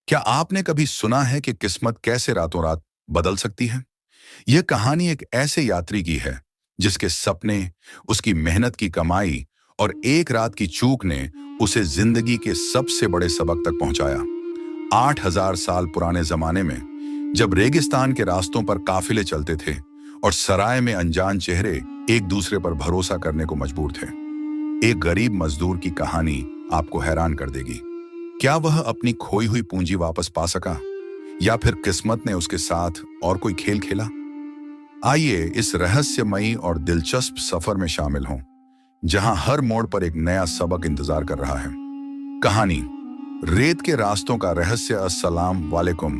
क्या आपने कभी सुना है कि किस्मत कैसे रातों रात बदल सकती है? यह कहानी एक ऐसे यात्री की है जिसके सपने, उसकी मेहनत की कमाई और एक रात की चूक ने उसे जिंदगी के सबसे बड़े सबक तक पहुंचाया। 8,000 साल पुराने जमाने में जब रेगिस्तान के रास्तों पर काफिले चलते थे और सराय में अनजान चेहरे एक दूसरे पर भरोसा करने को मजबूर थे, एक गरीब मजदूर की कहानी आपको हैरान कर देगी। क्या वह अपनी खोई हुई पूंजी वापस पा सका या फिर किस्मत ने उसके साथ और कोई खेल खेला? आइए इस रहस्यमयी और दिलचस्प सफर में शामिल हों, जहां हर मोड़ पर एक नया सबक इंतजार कर रहा है। कहानी रेत के रास्तों का रहस्य। अस्सलाम वालेकुम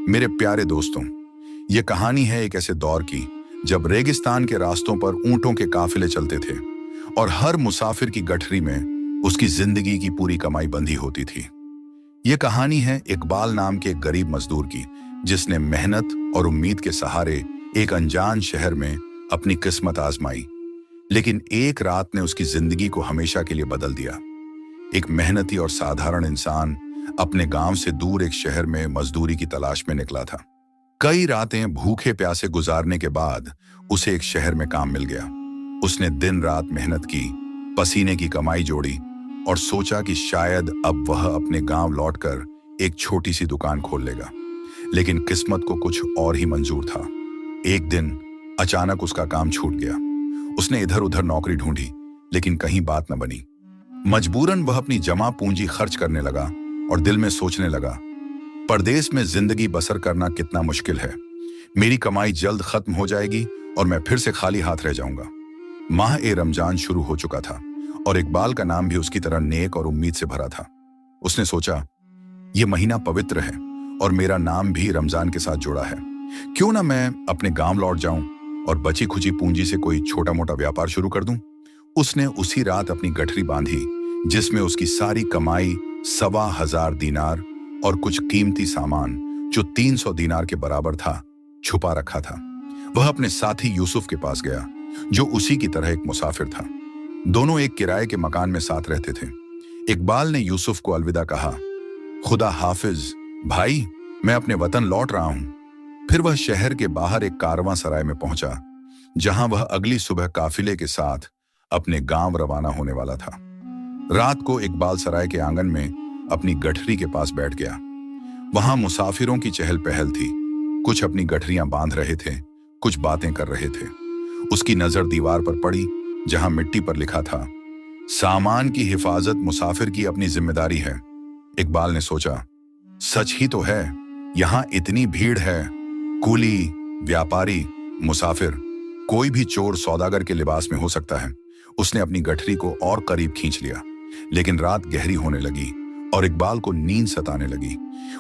मेरे प्यारे दोस्तों, यह कहानी है एक ऐसे दौर की जब रेगिस्तान के रास्तों पर ऊंटों के काफिले चलते थे और हर मुसाफिर की गठरी में उसकी जिंदगी की पूरी कमाई बंधी होती थी। यह कहानी है इकबाल नाम के एक गरीब मजदूर की, जिसने मेहनत और उम्मीद के सहारे एक अनजान शहर में अपनी किस्मत आजमाई, लेकिन एक रात ने उसकी जिंदगी को हमेशा के लिए बदल दिया। एक मेहनती और साधारण इंसान अपने गांव से दूर एक शहर में मजदूरी की तलाश में निकला था। कई रातें भूखे प्यासे गुजारने के बाद उसे एक शहर में काम मिल गया। उसने दिन रात मेहनत की, पसीने की कमाई जोड़ी और सोचा कि शायद अब वह अपने गांव लौटकर एक छोटी सी दुकान खोल लेगा। लेकिन किस्मत को कुछ और ही मंजूर था। एक दिन अचानक उसका काम छूट गया। उसने इधर उधर नौकरी ढूंढी, लेकिन कहीं बात न बनी। मजबूरन वह अपनी जमा पूंजी खर्च करने लगा और दिल में सोचने लगा, परदेश में जिंदगी बसर करना कितना मुश्किल है। मेरी कमाई जल्द खत्म हो जाएगी और मैं फिर से खाली हाथ रह जाऊंगा। माह ए रमजान शुरू हो चुका था और इकबाल का नाम भी उसकी तरह नेक और उम्मीद से भरा था। उसने सोचा, यह महीना पवित्र है और मेरा नाम भी रमजान के साथ जुड़ा है। क्यों ना मैं अपने गांव लौट जाऊं और बची खुची पूंजी से कोई छोटा मोटा व्यापार शुरू कर दूं। उसने उसी रात अपनी गठरी बांधी, जिसमें उसकी सारी कमाई 1,25,000 दीनार और कुछ कीमती सामान जो 300 दीनार के बराबर था छुपा रखा था। वह अपने साथी यूसुफ के पास गया, जो उसी की तरह एक मुसाफिर था। दोनों एक किराए के मकान में साथ रहते थे। इकबाल ने यूसुफ को अलविदा कहा, खुदा हाफिज भाई, मैं अपने वतन लौट रहा हूं। फिर वह शहर के बाहर एक कारवां सराय में पहुंचा, जहां वह अगली सुबह काफिले के साथ अपने गांव रवाना होने वाला था। रात को इकबाल सराय के आंगन में अपनी गठरी के पास बैठ गया। वहां मुसाफिरों की चहल पहल थी। कुछ अपनी गठरियां बांध रहे थे, कुछ बातें कर रहे थे। उसकी नजर दीवार पर पड़ी, जहां मिट्टी पर लिखा था, सामान की हिफाजत मुसाफिर की अपनी जिम्मेदारी है। इकबाल ने सोचा, सच ही तो है, यहां इतनी भीड़ है। कूली, व्यापारी, मुसाफिर, कोई भी चोर सौदागर के लिबास में हो सकता है। उसने अपनी गठरी को और करीब खींच लिया, लेकिन रात गहरी होने लगी और इकबाल को नींद सताने लगी।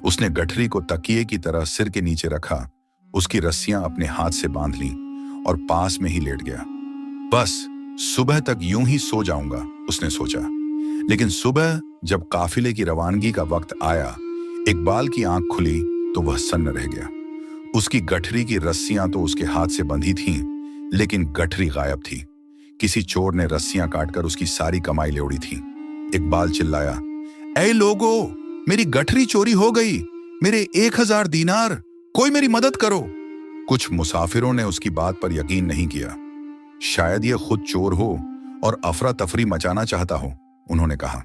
उसने गठरी को तकिए की तरह सिर के नीचे रखा, उसकी रस्सियां अपने हाथ से बांध लीं और पास में ही लेट गया। बस सुबह तक यूं ही सो जाऊंगा, उसने सोचा। लेकिन सुबह जब काफिले की रवानगी का वक्त आया, इकबाल की आंख खुली तो वह सन्न रह गया। उसकी गठरी की रस्सियां तो उसके हाथ से बंधी थीं, लेकिन गठरी गायब थी। किसी चोर ने रस्सियां काटकर उसकी सारी कमाई ले उड़ी थी। इकबाल चिल्लाया, ऐ लोगो, मेरी गठरी चोरी हो गई, मेरे 1,000 दीनार, कोई मेरी मदद करो। कुछ मुसाफिरों ने उसकी बात पर यकीन नहीं किया। शायद यह खुद चोर हो और अफरा तफरी मचाना चाहता हो, उन्होंने कहा।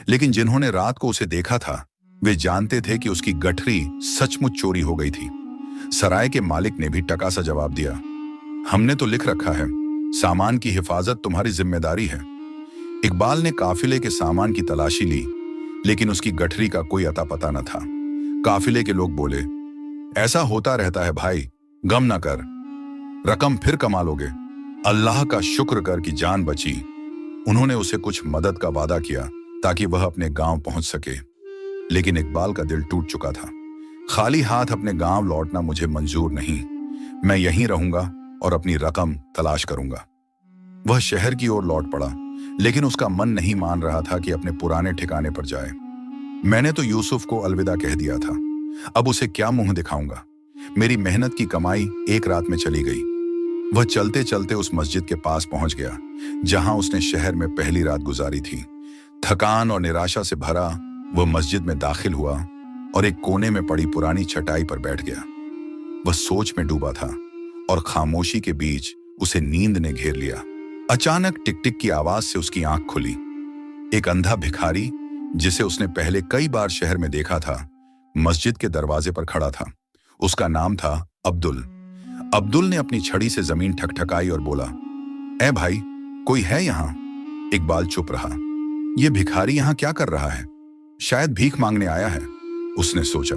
लेकिन जिन्होंने रात को उसे देखा था, वे जानते थे कि उसकी गठरी सचमुच चोरी हो गई थी। सराय के मालिक ने भी टका सा जवाब दिया, हमने तो लिख रखा है, सामान की हिफाजत तुम्हारी जिम्मेदारी है। इकबाल ने काफिले के सामान की तलाशी ली, लेकिन उसकी गठरी का कोई अता पता न था। काफिले के लोग बोले, ऐसा होता रहता है भाई, गम न कर, रकम फिर कमा लोगे। अल्लाह का शुक्र कर कि जान बची। उन्होंने उसे कुछ मदद का वादा किया ताकि वह अपने गांव पहुंच सके, लेकिन इकबाल का दिल टूट चुका था। खाली हाथ अपने गांव लौटना मुझे मंजूर नहीं, मैं यहीं रहूंगा और अपनी रकम तलाश करूंगा। वह शहर की ओर लौट पड़ा, लेकिन उसका मन नहीं मान रहा था कि अपने पुराने ठिकाने पर जाए। मैंने तो यूसुफ को अलविदा कह दिया था, अब उसे क्या मुंह दिखाऊंगा। मेरी मेहनत की कमाई एक रात में चली गई। वह चलते चलते उस मस्जिद के पास पहुंच गया, जहां उसने शहर में पहली रात गुजारी थी। थकान और निराशा से भरा वह मस्जिद में दाखिल हुआ और एक कोने में पड़ी पुरानी चटाई पर बैठ गया। वह सोच में डूबा था और खामोशी के बीच उसे नींद ने घेर लिया। अचानक टिक टिक की आवाज से उसकी आंख खुली। एक अंधा भिखारी, जिसे उसने पहले कई बार शहर में देखा था, मस्जिद के दरवाजे पर खड़ा था। उसका नाम था अब्दुल। अब्दुल ने अपनी छड़ी से जमीन ठकठकाई और बोला, ए भाई, कोई है यहाँ? इकबाल चुप रहा। यह भिखारी यहाँ क्या कर रहा है? शायद भीख मांगने आया है, उसने सोचा।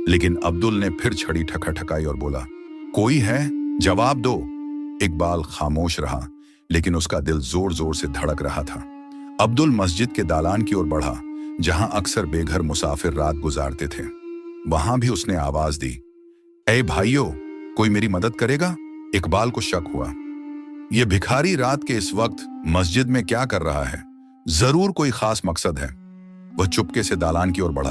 लेकिन अब्दुल ने फिर छड़ी ठकाठकाई और बोला, कोई है? जवाब दो। इकबाल खामोश रहा, लेकिन उसका दिल जोर जोर से धड़क रहा था। अब्दुल मस्जिद के दालान की ओर बढ़ा, जहां अक्सर बेघर मुसाफिर रात गुजारते थे। वहां भी उसने आवाज दी, ए भाइयों, कोई मेरी मदद करेगा? इकबाल को शक हुआ, यह भिखारी रात के इस वक्त मस्जिद में क्या कर रहा है? जरूर कोई खास मकसद है। वह चुपके से दालान की ओर बढ़ा।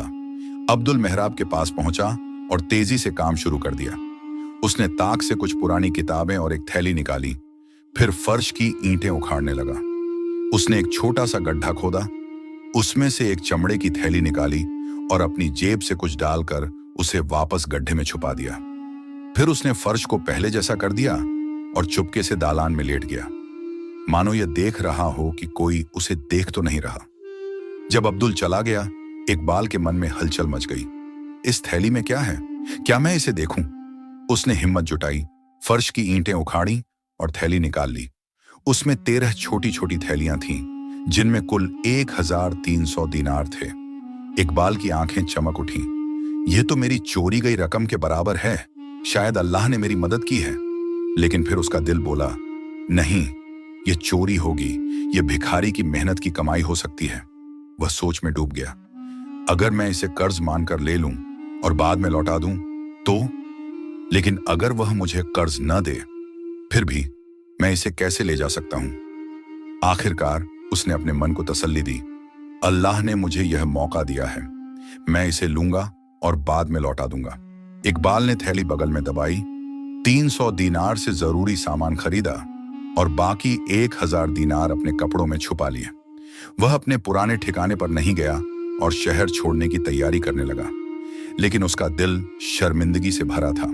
अब्दुल मेहराब के पास पहुंचा और तेजी से काम शुरू कर दिया। उसने ताक से कुछ पुरानी किताबें और एक थैली निकाली, फिर फर्श की ईंटें उखाड़ने लगा। उसने एक छोटा सा गड्ढा खोदा, उसमें से एक चमड़े की थैली निकाली और अपनी जेब से कुछ डालकर उसे वापस गड्ढे में छुपा दिया। फिर उसने फर्श को पहले जैसा कर दिया और चुपके से दालान में लेट गया, मानो यह देख रहा हो कि कोई उसे देख तो नहीं रहा। जब अब्दुल चला गया, इकबाल के मन में हलचल मच गई। इस थैली में क्या है? क्या मैं इसे देखूं? उसने हिम्मत जुटाई, फर्श की ईंटें उखाड़ी और थैली निकाल ली। उसमें 13 छोटी छोटी थैलियां थीं, जिनमें कुल 1300 दीनार थे। इकबाल की आंखें चमक उठी। यह तो मेरी चोरी गई रकम के बराबर है। शायद अल्लाह ने मेरी मदद की है। लेकिन फिर उसका दिल बोला, नहीं, यह चोरी होगी, यह भिखारी की मेहनत की कमाई हो सकती है। वह सोच में डूब गया, अगर मैं इसे कर्ज मानकर ले लूं और बाद में लौटा दूं तो? लेकिन अगर वह मुझे कर्ज न दे, फिर भी मैं इसे कैसे ले जा सकता हूं? आखिरकार उसने अपने मन को तसल्ली दी, अल्लाह ने मुझे यह मौका दिया है, मैं इसे लूंगा और बाद में लौटा दूंगा। इकबाल ने थैली बगल में दबाई, 300 दीनार से जरूरी सामान खरीदा और बाकी 1000 दीनार अपने कपड़ों में छुपा लिए। वह अपने पुराने ठिकाने पर नहीं गया और शहर छोड़ने की तैयारी करने लगा, लेकिन उसका दिल शर्मिंदगी से भरा था।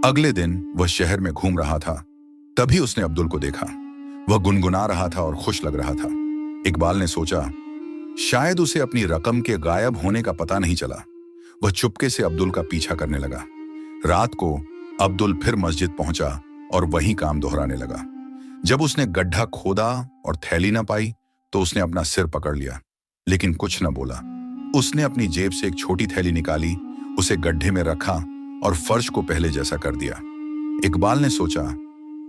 अगले दिन वह शहर में घूम रहा था, तभी उसने अब्दुल को देखा। वह गुनगुना रहा था और खुश लग रहा था। इकबाल ने सोचा, शायद उसे अपनी रकम के गायब होने का पता नहीं चला। वह चुपके से अब्दुल का पीछा करने लगा। रात को अब्दुल फिर मस्जिद पहुंचा और वही काम दोहराने लगा। जब उसने गड्ढा खोदा और थैली न पाई तो उसने अपना सिर पकड़ लिया, लेकिन कुछ न बोला। उसने अपनी जेब से एक छोटी थैली निकाली, उसे गड्ढे में रखा और फर्श को पहले जैसा कर दिया। इकबाल ने सोचा,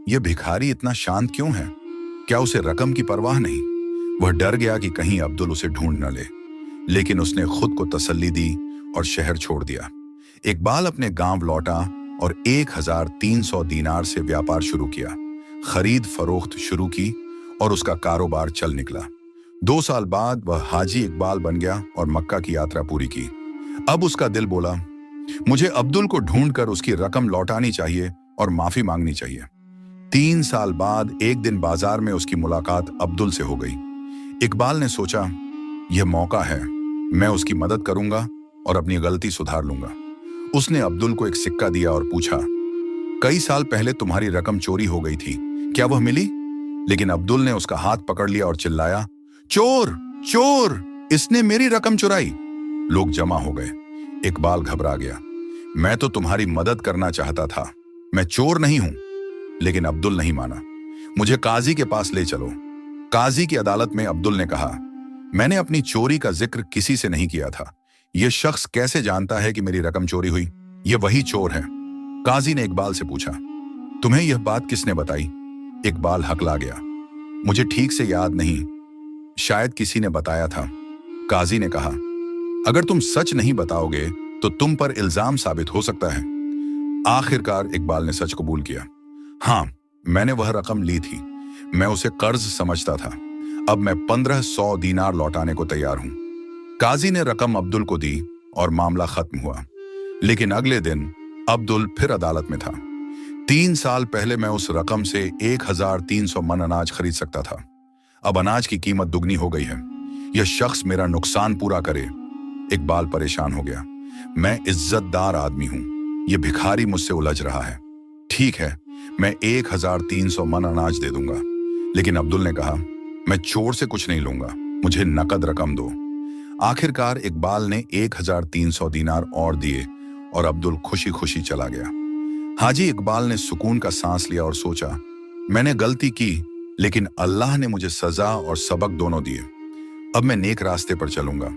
यह भिखारी इतना शांत क्यों है? क्या उसे रकम की परवाह नहीं? वह डर गया कि कहीं अब्दुल उसे ढूंढ न ले, लेकिन उसने खुद को तसल्ली दी और शहर छोड़ दिया। इकबाल अपने गांव लौटा और 1300 दीनार से व्यापार शुरू किया। खरीद फरोख्त शुरू की और उसका कारोबार चल निकला। 2 साल बाद वह हाजी इकबाल बन गया और मक्का की यात्रा पूरी की। अब उसका दिल बोला, मुझे अब्दुल को ढूंढकर उसकी रकम लौटानी चाहिए और माफी मांगनी चाहिए। 3 साल बाद एक दिन बाजार में उसकी मुलाकात अब्दुल से हो गई। इकबाल ने सोचा, यह मौका है, मैं उसकी मदद करूंगा और अपनी गलती सुधार लूंगा। उसने अब्दुल को एक सिक्का दिया और पूछा, कई साल पहले तुम्हारी रकम चोरी हो गई थी, क्या वह मिली? लेकिन अब्दुल ने उसका हाथ पकड़ लिया और चिल्लाया, चोर चोर, इसने मेरी रकम चुराई। लोग जमा हो गए। इकबाल घबरा गया, मैं तो तुम्हारी मदद करना चाहता था, मैं चोर नहीं हूं। लेकिन अब्दुल नहीं माना। मुझे काजी के पास ले चलो। काजी की अदालत में अब्दुल ने कहा, मैंने अपनी चोरी का जिक्र किसी से नहीं किया था। यह शख्स कैसे जानता है कि मेरी रकम चोरी हुई? यह वही चोर है। काजी ने इकबाल से पूछा, तुम्हें यह बात किसने बताई? इकबाल हकला गया, मुझे ठीक से याद नहीं, शायद किसी ने बताया था। काजी ने कहा, अगर तुम सच नहीं बताओगे तो तुम पर इल्जाम साबित हो सकता है। आखिरकार इकबाल ने सच कबूल किया, हाँ, मैंने वह रकम ली थी, मैं उसे कर्ज समझता था। अब मैं 1500 दीनार लौटाने को तैयार हूं। काजी ने रकम अब्दुल को दी और मामला खत्म हुआ। लेकिन अगले दिन अब्दुल फिर अदालत में था। 3 साल पहले मैं उस रकम से 1300 मन अनाज खरीद सकता था। अब अनाज की कीमत दुगनी हो गई है। यह शख्स मेरा नुकसान पूरा करे। इकबाल परेशान हो गया। मैं इज्जतदार आदमी हूं, ये भिखारी मुझसे उलझ रहा है। ठीक है, मैं 1300 मन अनाज दे दूंगा। लेकिन अब्दुल ने कहा, मैं चोर से कुछ नहीं लूंगा, मुझे नकद रकम दो। आखिरकार इकबाल ने 1300 दीनार और दिए और अब्दुल खुशी खुशी चला गया। हाजी इकबाल ने सुकून का सांस लिया और सोचा, मैंने गलती की, लेकिन अल्लाह ने मुझे सजा और सबक दोनों दिए। अब मैं नेक रास्ते पर चलूंगा।